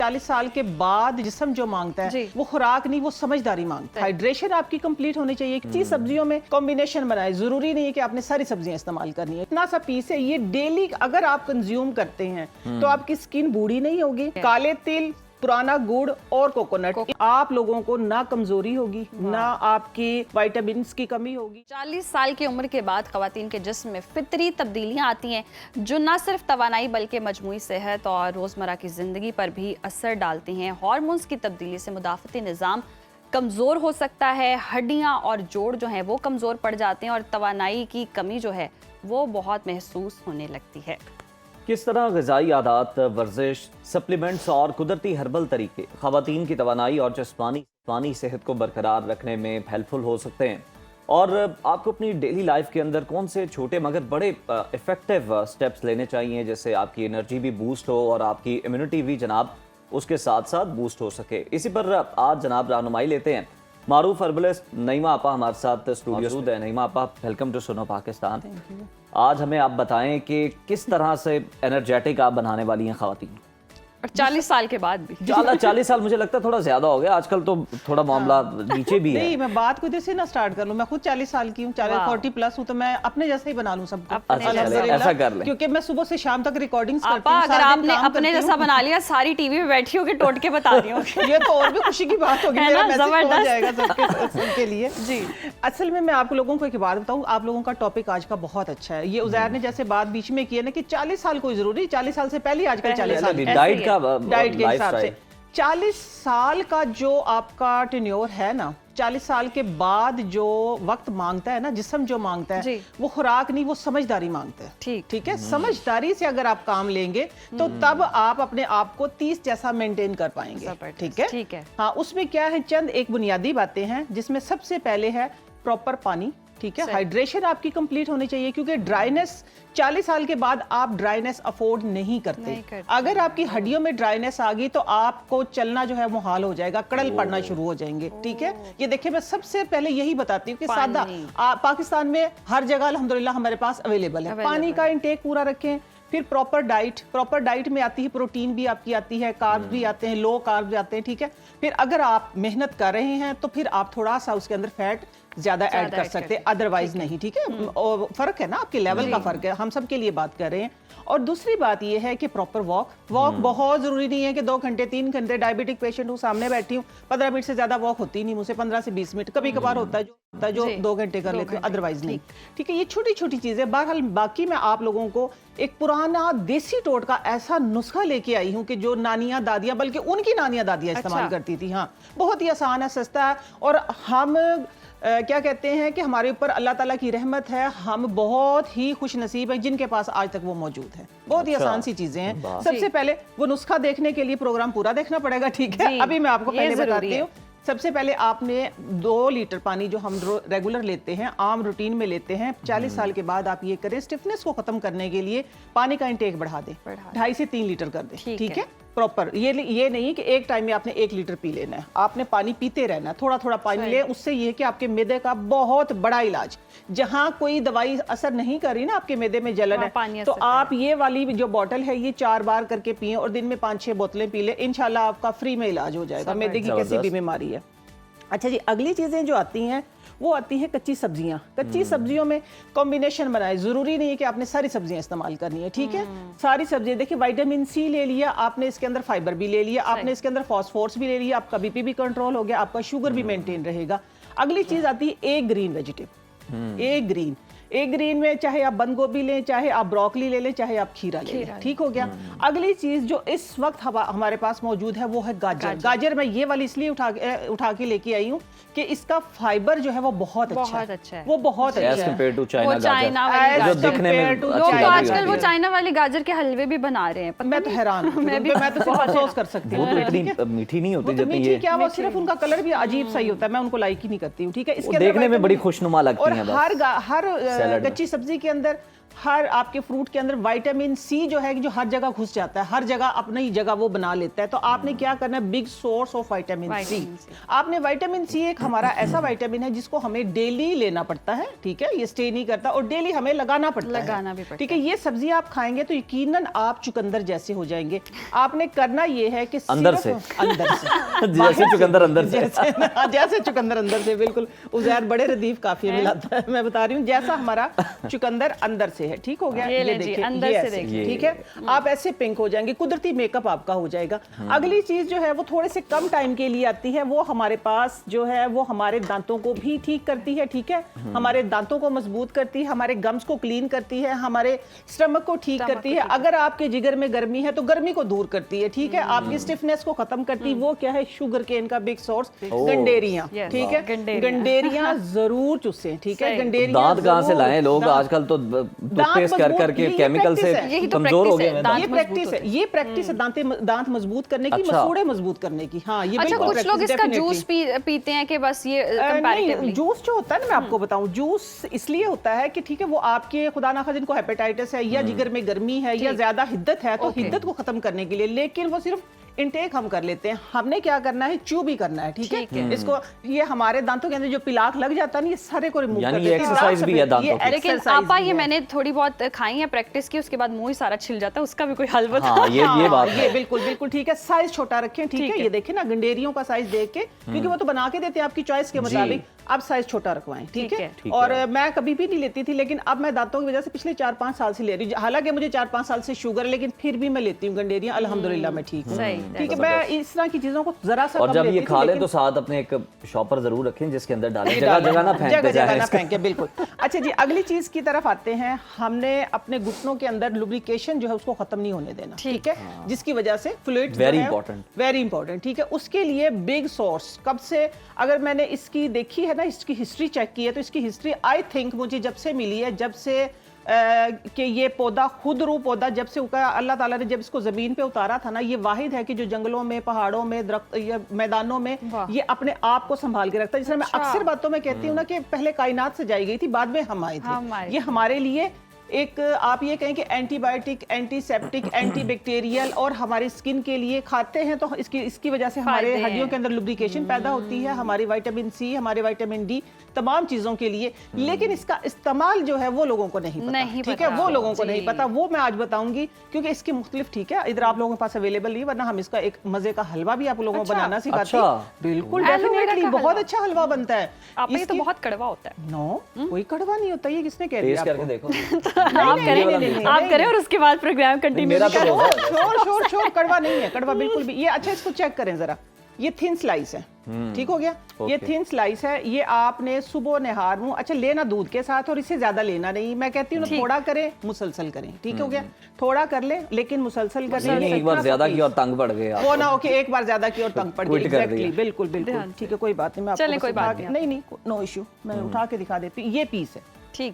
40 साल के बाद जिस्म जो मांगता है वो खुराक नहीं, वो समझदारी मांगता है। हाइड्रेशन आपकी कंप्लीट होनी चाहिए। किसी सब्जियों में कॉम्बिनेशन बनाए, जरूरी नहीं है कि आपने सारी सब्जियां इस्तेमाल करनी है। इतना सा पीस है, ये डेली अगर आप कंज्यूम करते हैं तो आपकी स्किन बूढ़ी नहीं होगी। काले तिल, पुराना गुड़ और कोकोनट, आप लोगों को ना कमजोरी होगी ना आपकी विटामिन्स की कमी होगी। 40 साल की उम्र के बाद खवातीन के जिस्म में फितरी तब्दीलियां आती हैं जो न सिर्फ तवानाई बल्कि मजमूई सेहत और रोजमर्रा की जिंदगी पर भी असर डालती हैं। हार्मोन्स की तब्दीली से मुदाफती निज़ाम कमजोर हो सकता है, हड्डियां और जोड़ जो हैं वो कमजोर पड़ जाते हैं और तवानाई की कमी जो है वो बहुत महसूस होने लगती है। किस तरह ग़िज़ाई आदात, वर्जिश, सप्लीमेंट्स और कुदरती हर्बल तरीके ख़वातीन की तवानाई और जिस्मानी सेहत को बरकरार रखने में हेल्पफुल हो सकते हैं, और आपको अपनी डेली लाइफ के अंदर कौन से छोटे मगर बड़े इफ़ेक्टिव स्टेप्स लेने चाहिए जिससे आपकी एनर्जी भी बूस्ट हो और आपकी इम्यूनिटी भी जनाब उसके साथ साथ बूस्ट हो सके। इसी पर आज जनाब रहनुमाई लेते हैं मारूफ हर्बलिस्ट नईमा आपा हमारे साथ स्टूडियो मौजूद है। नईमा आपा, वेलकम टू सुनो पाकिस्तान। आज हमें आप बताएं कि किस तरह से एनर्जेटिक आप बनाने वाली हैं खवातीन, और 40 साल के बाद भी। 40 साल मुझे लगता है थोड़ा ज्यादा हो गया, आजकल तो थोड़ा मामला नीचे भी है। नहीं, मैं बात को इधर से ना स्टार्ट कर लूं। मैं खुद 40 साल की हूँ, 40 प्लस हूँ, तो मैं अपने जैसा ही बना लूं सबको। ऐसा कर लें, क्योंकि मैं सुबह से शाम तक रिकॉर्डिंग्स करती हूं। अगर आपने अपने जैसा बना लिया, सारी टीवी में बैठी होगी टोट के बता दी होगी। ये तो और भी खुशी की बात होगी, मेरा मैसेज पहुंच जाएगा सबके लिए जी। असल में मैं आप लोगों को एक बात बताऊं, आप लोगों का टॉपिक आज का बहुत अच्छा है। ये उज़ैर ने जैसे बात बीच में की है ना कि 40 साल कोई जरूरी, 40 साल से पहले आजकल 40 साल डाइट का डाइट के हिसाब से 40 साल का जो आपका टेन्योर है ना, 40 साल के बाद जो वक्त मांगता है ना, जिस्म जो मांगता है वो खुराक नहीं, वो समझदारी मांगता है। ठीक है, समझदारी से अगर आप काम लेंगे तो तब आप अपने आप को 30 जैसा मेंटेन कर पाएंगे। ठीक है। हाँ, उसमें क्या है, चंद एक बुनियादी बातें हैं जिसमें सबसे पहले है प्रॉपर पानी। ठीक है, हाइड्रेशन आपकी कंप्लीट होनी चाहिए, क्योंकि ड्राइनेस 40 साल के बाद आप ड्राइनेस अफोर्ड नहीं करते। अगर आपकी हड्डियों में ड्राइनेस आ गई तो आपको चलना जो है मुहाल हो जाएगा, कड़ल पड़ना शुरू हो जाएंगे। ठीक है, ये देखिए मैं सबसे पहले यही बताती हूँ कि सादा पाकिस्तान में हर जगह अल्हम्दुलिल्लाह हमारे पास अवेलेबल है। पानी का इंटेक पूरा रखें। फिर प्रॉपर डाइट में आती है प्रोटीन भी आपकी आती है, कार्ब्स भी आते हैं, लो कार्ब्स आते हैं। ठीक है, फिर अगर आप मेहनत कर रहे हैं तो फिर आप थोड़ा सा उसके अंदर फैट ज्यादा ऐड कर सकते हैं, अदरवाइज नहीं। ठीक है, और फर्क है ना, आपके लेवल का फर्क है, हम सब के लिए बात कर रहे हैं। और दूसरी बात यह है कि प्रॉपर वॉक बहुत जरूरी नहीं है कि 2 घंटे 3 घंटे। डायबिटिक पेशेंट हूँ, सामने बैठी हूँ, 15 मिनट से ज्यादा वॉक होती नहीं मुझसे, 15 से 20 मिनट कभी कभार होता है जो 2 घंटे कर लेते हो, अदरवाइज नहीं। ठीक है, ये छोटी छोटी चीजें। बहरहाल बाकी मैं आप लोगों को एक पुराना देसी टोटका ऐसा नुस्खा लेके आई हूँ कि जो नानियां दादियां, बल्कि उनकी नानियां दादियां इस्तेमाल करती थी। हाँ, बहुत ही आसान है, सस्ता है, और हम क्या कहते हैं कि हमारे ऊपर अल्लाह ताला की रहमत है, हम बहुत ही खुश नसीब हैं जिनके पास आज तक वो मौजूद है। बहुत ही आसान सी चीजें हैं। सबसे पहले वो नुस्खा देखने के लिए प्रोग्राम पूरा देखना पड़ेगा। ठीक है, अभी मैं आपको पहले बताती हूँ। सबसे पहले आपने 2 लीटर पानी जो हम रेगुलर लेते हैं, आम रूटीन में लेते हैं, 40 साल के बाद आप ये करें, स्टिफनेस को खत्म करने के लिए पानी का इंटेक बढ़ा दें, 2.5 से 3 लीटर कर दें। ठीक है, प्रॉपर ये नहीं कि एक टाइम में आपने 1 लीटर पी लेना है, आपने पानी पीते रहना है, थोड़ा थोड़ा पानी ले। उससे ये कि आपके मैदे का बहुत बड़ा इलाज, जहां कोई दवाई असर नहीं कर रही ना, आपके मैदे में जलन है, तो आप ये वाली जो बोतल है ये 4 बार करके पिए और दिन में 5-6 बोतलें पी ले, इंशाल्लाह आपका फ्री में इलाज हो जाएगा मैदे की किसी भी बीमारी है। अच्छा जी, अगली चीजें जो आती हैं वो आती है कच्ची सब्जियां। कच्ची सब्जियों में कॉम्बिनेशन बनाए, जरूरी नहीं है कि आपने सारी सब्जियां इस्तेमाल करनी है। ठीक है, सारी सब्जियां देखिए, विटामिन सी ले लिया आपने, इसके अंदर फाइबर भी ले लिया आपने, इसके अंदर फॉस्फोरस भी ले लिया, आपका बीपी भी कंट्रोल हो गया, आपका शुगर भी मेंटेन रहेगा। अगली चीज आती है एक ग्रीन वेजिटेबल। एक ग्रीन में चाहे आप बंद गोभी लें, चाहे आप ब्रोकली ले लें, चाहे आप खीरा ले लें। ठीक हो गया। अगली चीज जो इस वक्त हमारे पास मौजूद है वो है गाजर। मैं ये वाली इसलिए उठा के लेके आई हूँ कि इसका फाइबर जो है वो बहुत अच्छा है। वो बहुत अच्छा है। लोग तो आजकल वो चाइना वाली गाजर के हलवे भी बना रहे हैं। मैं तो हैरान हूँ, मैं तो सिर्फ अफसोस कर सकती हूँ, मीठी नहीं होती जितनी ये, क्या वो सिर्फ उनका कलर भी अजीब सा ही होता है, मैं उनको लाइक ही नहीं करती हूँ। ठीक है, इसके देखने में बड़ी खुशनुमा लगती है। हर कच्ची सब्जी के अंदर हर आपके फ्रूट के अंदर विटामिन सी जो है जो हर जगह घुस जाता है, हर जगह अपनी जगह वो बना लेता है। तो आपने क्या करना है, big source of vitamin C. आपने विटामिन सी एक हमारा ऐसा विटामिन है जिसको हमें डेली लेना पड़ता है, ठीक है, ये स्टे नहीं करता और डेली हमें लगाना पड़ता है, ठीक है। ये सब्जी आप खाएंगे तो यकीनन आप चुकंदर जैसे हो जाएंगे। आपने करना ये है कि अंदर से जैसे चुकंदर अंदर से, जैसे चुकंदर अंदर से, बिल्कुल। उज़ैर बड़े रदीफ काफी मिलाता है, मैं बता रही हूँ, जैसा हमारा चुकंदर अंदर से है, ठीक हो गया। ये देखिए, अंदर से देखिए, ठीक है, आप ऐसे पिंक हो जाएंगे, कुदरती मेकअप आपका हो जाएगा। अगली चीज जो है वो थोड़े से कम टाइम के लिए आती है, वो हमारे पास जो है वो हमारे दांतों को भी ठीक करती है, ठीक है, हमारे दांतों को मजबूत करती है, हमारे गम्स को क्लीन करती है, हमारे स्टमक को ठीक करती है। अगर आपके जिगर में गर्मी है तो गर्मी को दूर करती है, ठीक है, आपकी स्टिफनेस को खत्म करती है। वो क्या है, शुगर केन का बिग सोर्स, गंडेरियां, ठीक है, गंडेरियां जरूर चुसे, ठीक है। गंडेरियां दांत कहाँ से लाएं लोग आजकल, तो टूथपेस्ट कर करके केमिकल से कमजोर हो गए। ये प्रैक्टिस है, ये प्रैक्टिस है दांत मजबूत करने की, मसूड़े मजबूत करने की। हाँ, ये अच्छा, कुछ लोग इसका जूस पीते हैं कि बस ये कंपैरेटिवली। जूस जो होता है ना, मैं आपको बताऊं, जूस इसलिए होता है कि ठीक है, वो आपके खुदा ना खास्ता जिनको हेपेटाइटिस है या जिगर में गर्मी है या ज्यादा हिद्दत है तो हिद्दत को खत्म करने के लिए, लेकिन वो सिर्फ इनटेक हम कर लेते हैं। हमने क्या करना है, च्यू भी करना है, ठीक है। इसको, ये हमारे दांतों के अंदर जो पिलाक लग जाता है ना, ये सारे को रिमूव कर देते हैं। एक्सरसाइज भी है दांतों की। लेकिन आपा, ये मैंने थोड़ी बहुत खाई है, प्रैक्टिस की, उसके बाद मुंह ही सारा छिल जाता है, उसका भी कोई हल बताओ। ये बात ये बिल्कुल बिल्कुल ठीक है। साइज छोटा रखें, ठीक है, ये देखें ना, गंडेरियों का साइज देख के, क्योंकि वो तो बना के देते हैं आपकी चॉइस के मुताबिक, आप साइज छोटा रखवाएं, ठीक है। और मैं कभी भी नहीं लेती थी, लेकिन अब मैं दांतों की वजह से पिछले 4-5 साल से ले रही हूँ। हालांकि मुझे 4-5 साल से शुगर, लेकिन फिर भी मैं लेती हूँ गंडेरियां, अल्हम्दुलिल्लाह मैं ठीक हूँ, ठीक है। मैं इस तरह की चीजों को जरा सा, और जब ये खा लें तो साथ अपने एक शॉपर जरूर रखें जिसके अंदर डालें, जगह जगह ना फेंके, बिल्कुल। अच्छा जी, अगली चीज की तरफ आते हैं। हमने अपने घुटनों के अंदर लुब्रिकेशन जो है उसको खत्म नहीं होने देना, ठीक है, जिसकी वजह से फ्लूइड वेरी इंपॉर्टेंट, ठीक है। उसके लिए बिग सोर्स कब से, अगर मैंने इसकी देखी है ना, इसकी हिस्ट्री चेक की है, तो इसकी हिस्ट्री आई थिंक मुझे जब से मिली है, जब से कि ये पौधा खुद रू पौधा जब से उगा, अल्लाह ताला ने जब इसको जमीन पे उतारा था ना, ये वाहिद है कि जो जंगलों में, पहाड़ों में, दरख्त या मैदानों में ये अपने आप को संभाल के रखता है। जिसमें मैं अक्सर बातों में कहती हूँ ना कि पहले कायनात से जाई गई थी, बाद में हम आए थे। ये हमारे लिए एक, आप ये कहें कि एंटीबायोटिक, एंटीसेप्टिक, एंटीबैक्टीरियल और हमारी स्किन के लिए खाते हैं, तो इसकी वजह से हमारे हड्डियों के अंदर लुब्रिकेशन पैदा होती है, हमारी विटामिन सी, हमारे विटामिन डी, तमाम चीजों के लिए। लेकिन इसका इस्तेमाल जो है वो लोगों को नहीं पता, ठीक है, वो लोगों को नहीं पता। वो मैं आज बताऊंगी, क्योंकि इसकी मुख्तलिफ, ठीक है, इधर आप लोगों के पास अवेलेबल नहीं, वरना हम इसका एक मजे का हलवा भी आप लोगों को बनाना सिखाते हैं। बिल्कुल, डेफिनेटली बहुत अच्छा हलवा बनता है। ये तो बहुत कड़वा होता है। नो, कोई कड़वा नहीं होता, ये किसने कह दिया आपको? देखो आप करें और उसके बाद प्रोग्राम कंटिन्यू करें। शोर कड़वा नहीं है, कड़वा बिल्कुल भी। ये अच्छा, इसको चेक करें जरा, ये थिन स्लाइस है, ठीक हो गया, ये थिन स्लाइस है। ये आपने सुबह निहार मुंह, अच्छा लेना दूध के साथ, और इससे ज्यादा लेना नहीं। मैं कहती हूँ थोड़ा करें, मुसलसल करें, ठीक हो गया, थोड़ा कर ले लेकिन मुसलसल करें। एक बार ज्यादा की और तंग पड़ गए वो ना, ओके, एक बार ज्यादा की और तंग पड़ गई, एग्जैक्टली, बिल्कुल बिल्कुल, ठीक है, कोई बात नहीं। मैं आपको कोई बात नहीं, नो इशू, मैं उठा के दिखा देती हूँ। ये पीस है,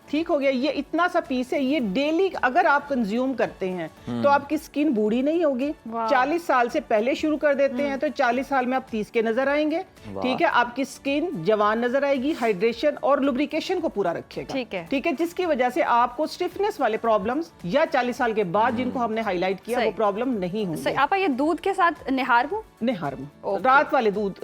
ठीक हो गया, ये इतना सा पीस है। ये डेली अगर आप कंज्यूम करते हैं तो आपकी स्किन बूढ़ी नहीं होगी। 40 साल से पहले शुरू कर देते हैं तो 40 साल में आप 30 के नजर आएंगे, ठीक है। आपकी स्किन जवान नजर आएगी, हाइड्रेशन और लुब्रिकेशन को पूरा रखेगा, ठीक है, जिसकी वजह से आपको स्टिफनेस वाले प्रॉब्लम्स या 40 साल के बाद जिनको हमने हाईलाइट किया वो प्रॉब्लम नहीं होंगे। आप ये दूध के साथ निहार रात वाले दूध,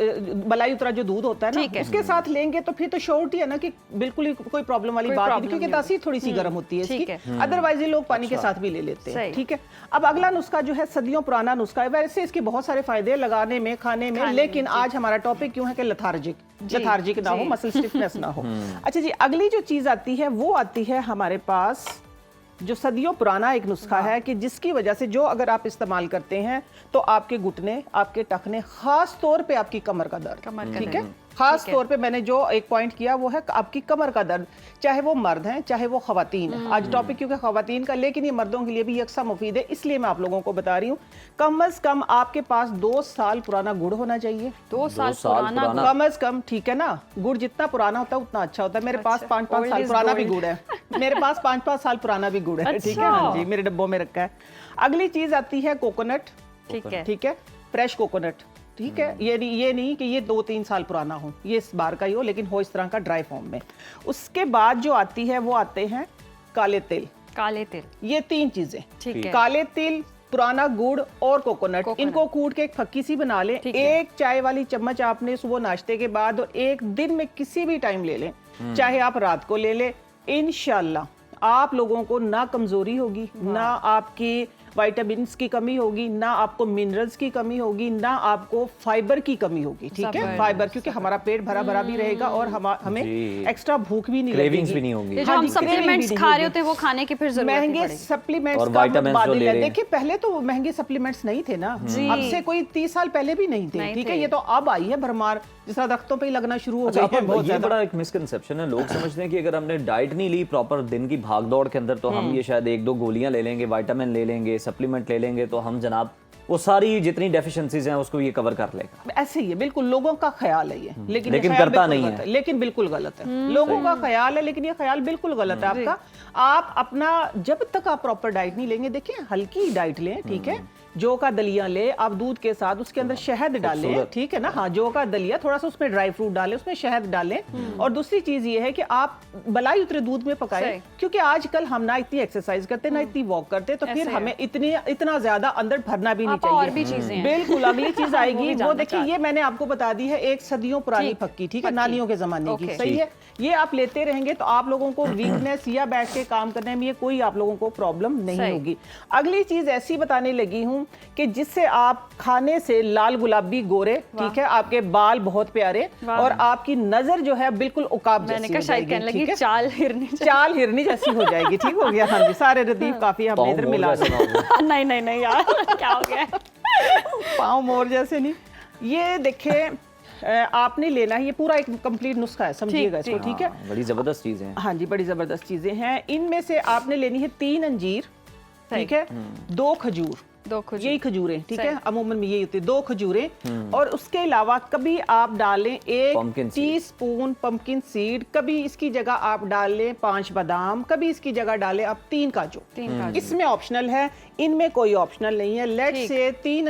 बलाई उतरा जो दूध होता है ना, उसके साथ लेंगे तो फिर तो श्योरिटी है ना कि बिल्कुल ही कोई प्रॉब्लम वाली बात नहीं, क्योंकि तासीर थोड़ी सी गर्म होती है इसकी। अदरवाइज ये लोग पानी के साथ भी ले लेते हैं, ठीक है। अब अगला नुस्खा जो है सदियों पुराना नुस्खा है, वैसे इसके बहुत सारे फायदे लगाने में, खाने में, लेकिन आज हमारा टॉपिक क्यों है कि लेथार्जिक ना हो, मसल स्टिफनेस ना हो। अच्छा जी, अगली जो चीज आती है वो आती है हमारे पास जो सदियों पुराना एक नुस्खा है कि जिसकी वजह से जो अगर आप इस्तेमाल करते हैं तो आपके घुटने, आपके टखने, खास तौर पे आपकी कमर का दर्द, ठीक है, खास तौर पे मैंने जो एक पॉइंट किया वो है आपकी कमर का दर्द, चाहे वो मर्द हैं चाहे वो खवातीन हैं। आज टॉपिक क्योंकि खवातीन का, लेकिन ये मर्दों के लिए भी यकसा मुफीद है, इसलिए मैं आप लोगों को बता रही हूँ। कम अज कम आपके पास 2 साल पुराना गुड़ होना चाहिए। 2 साल पुराना कम अज कम, ठीक है ना। गुड़ जितना पुराना होता है उतना अच्छा होता है। मेरे पास 5-5 साल पुराना भी गुड़ है, मेरे पास 5-5 साल पुराना भी गुड़ है, ठीक है, हाँ जी, मेरे डब्बों में रखा है। अगली चीज आती है कोकोनट, ठीक है, फ्रेश कोकोनट, ठीक है। ये नहीं कि ये 2-3 साल पुराना हो, ये इस बार का ही हो, लेकिन हो इस तरह का ड्राई फॉर्म में। उसके बाद जो आती है वो आते हैं काले तिल, काले तिल, ये 3 चीजें, ठीक है। काले तिल, पुराना गुड़ और कोकोनट, इनको कूट के एक फक्की सी बना लें। एक चाय वाली चम्मच आपने सुबह नाश्ते के बाद और एक दिन में किसी भी टाइम ले लें, चाहे आप रात को ले लें। इंशाल्लाह आप लोगों को ना कमजोरी होगी, ना आपकी विटामिन्स की कमी होगी, ना आपको मिनरल्स की कमी होगी, ना आपको फाइबर की कमी होगी। ठीक है, फाइबर, क्योंकि हमारा पेट भरा भरा भी रहेगा और हमें एक्स्ट्रा भूख भी नहीं लगेगी, भी नहीं होगी। जो हम सप्लीमेंट्स खा रहे होते हैं वो खाने की फिर जरूरत महंगे सप्लीमेंट्स का मुबादिल है। देखिए पहले तो महंगे सप्लीमेंट्स नहीं थे ना, अब से कोई 30 साल पहले भी नहीं थे। ठीक है, ये तो अब आई है भरमार, जिस तरह दरख्तों पे ही लगना शुरू हो गया है। बहुत ये बड़ा एक मिसकंसेप्शन है, लोग समझते हैं कि अगर हमने डाइट नहीं ली प्रॉपर दिन की भागदौड़ के अंदर, तो हम ये शायद 1-2 गोलियां ले लेंगे, विटामिन ले लेंगे, सप्लीमेंट ले लेंगे, तो हम जनाब वो सारी जितनी डेफिशिएंसीज हैं उसको ये कवर कर लेगा। ऐसे ही है, बिल्कुल लोगों का ख्याल है ये, लेकिन करता नहीं है, लेकिन बिल्कुल गलत है। लोगों का ख्याल है लेकिन ये ख्याल बिल्कुल गलत है आपका। आप अपना जब तक आप प्रॉपर डाइट नहीं लेंगे, देखिए हल्की डाइट लें, ठीक है, जौ का दलिया ले आप दूध के साथ, उसके अंदर शहद डालें, ठीक है ना, हाँ जौ का दलिया, थोड़ा सा उसमें ड्राई फ्रूट डालें, उसमें शहद डालें। और दूसरी चीज ये है कि आप बलाई उतरे दूध में पकाएं, क्योंकि आजकल हम ना इतनी एक्सरसाइज करते ना इतनी वॉक करते, तो फिर हमें इतना ज्यादा अंदर भरना भी नहीं चाहिए। और भी चीजें हैं। बिल्कुल, अगली चीज आएगी वो देखिए, ये मैंने आपको बता दी है, एक सदियों पुरानी फक्की, ठीक है, नानियों के जमाने की, सही है। ये आप लेते रहेंगे तो आप लोगों को वीकनेस या बैठ के काम करने में ये कोई आप लोगों को प्रॉब्लम नहीं होगी। अगली चीज ऐसी बताने लगी हूँ कि जिससे आप खाने से लाल गुलाबी गोरे, ठीक है, आपके बाल बहुत प्यारे और आपकी नजर जो है बिल्कुल उकाब जैसी हो जाएगी, ठीक है, चाल हिरनी जैसी हो जाएगी। ठीक हो गया, हाँ जी, सारे रदीफ काफी हमने इधर मिला नहीं यार क्या हो गया, पाँव मोर जैसे नहीं। ये देखे आपने लेना है, ये पूरा एक कंप्लीट नुस्खा है, समझिएगा इसको, ठीक है। बड़ी जबरदस्त चीजें हैं। हाँ जी, बड़ी जबरदस्त चीजें हैं। इनमें से आपने लेनी है 3 अंजीर, ठीक है, 2 खजूर, यही खजूरें, ठीक है, अमूमन में यही होती है, 2 खजूरें। और उसके अलावा कभी आप डालें 1 टीस्पून पंपकिन सीड, कभी इसकी जगह आप डालें 5 बादाम, कभी इसकी जगह डालें आप 3 काजू। इसमें ऑप्शनल है, इनमें कोई ऑप्शनल नहीं है। लेट्स से 3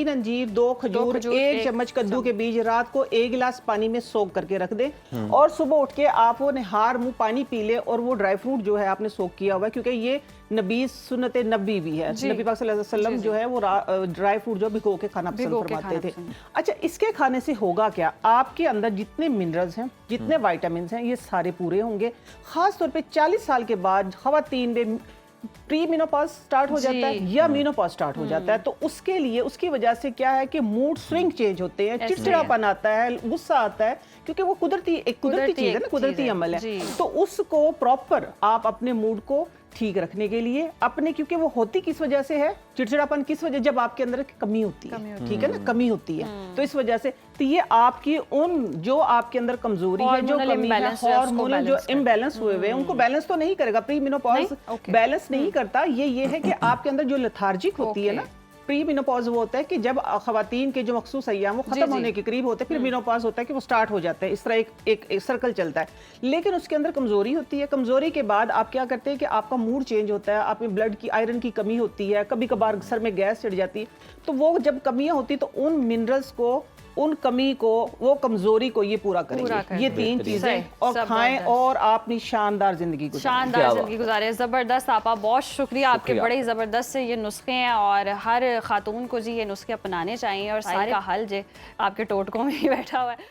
अंजीर 2 खजूर 1 चम्मच कद्दू के बीज रात को 1 गिलास पानी में सोख करके रख दें और सुबह उठ के आप वो निहार मुंह पानी पी ले। और वो ड्राई फ्रूट जो है आपने सोख किया हुआ है, क्योंकि ये नबी सुन्नत नबी भी है, नबी पाक सल्लल्लाहु अलैहि वसल्लम जो है वो ड्राई फ्रूट जो भिगो के खाना पसंद फरमाते थे। अच्छा, इसके खाने से होगा क्या, आपके अंदर जितने मिनरल्स हैं, जितने विटामिन हैं, ये सारे पूरे होंगे। खास तौर पे 40 साल के बाद खवातीन में प्री मेनोपॉज स्टार्ट हो जाता है या मेनोपॉज स्टार्ट हो जाता है, तो उसके लिए उसकी वजह से क्या है कि मूड स्विंग चेंज होते हैं, चिड़चिड़ापन आता है, गुस्सा आता है, क्योंकि वो कुदरती चीज है ना, कुदरती अमल है। तो उसको प्रॉपर आप अपने मूड को ठीक रखने के लिए अपने, क्योंकि वो होती किस वजह से है, चिड़चिड़ापन किस वजह, जब आपके अंदर कमी होती है, ठीक है ना, कमी होती है, तो इस वजह से तो ये आपकी उन जो आपके अंदर कमजोरी है, जो कमी है, हार्मोनल जो इम्बैलेंस हुए हुए हैं, उनको बैलेंस तो नहीं करेगा। प्री मेनोपॉज बैलेंस नहीं करता। ये है कि आपके अंदर जो लेथार्जिक होती है ना, प्री मेनोपॉज वो होता है कि जब खवातीन के जो मखसूस अय्याम वो खत्म होने के करीब होते हैं, फिर मेनोपॉज होता है कि वो स्टार्ट हो जाता है। इस तरह एक सर्कल चलता है, लेकिन उसके अंदर कमजोरी होती है। कमजोरी के बाद आप क्या करते हैं कि आपका मूड चेंज होता है, आप में ब्लड की आयरन की कमी होती है, कभी कभार सर में गैस चढ़ जाती है। तो वो जब कमियां होती तो उन मिनरल्स को, उन कमी को, वो कमजोरी को ये पूरा करेंगे। ये 3 चीजें और खाएं और अपनी शानदार जिंदगी गुजारें। जबरदस्त आपा, बहुत शुक्रिया आपके, बड़े जबरदस्त से ये नुस्खे हैं और हर खातून को जी ये नुस्खे अपनाने चाहिए और सारे का हल जे आपके टोटकों में ही बैठा हुआ है।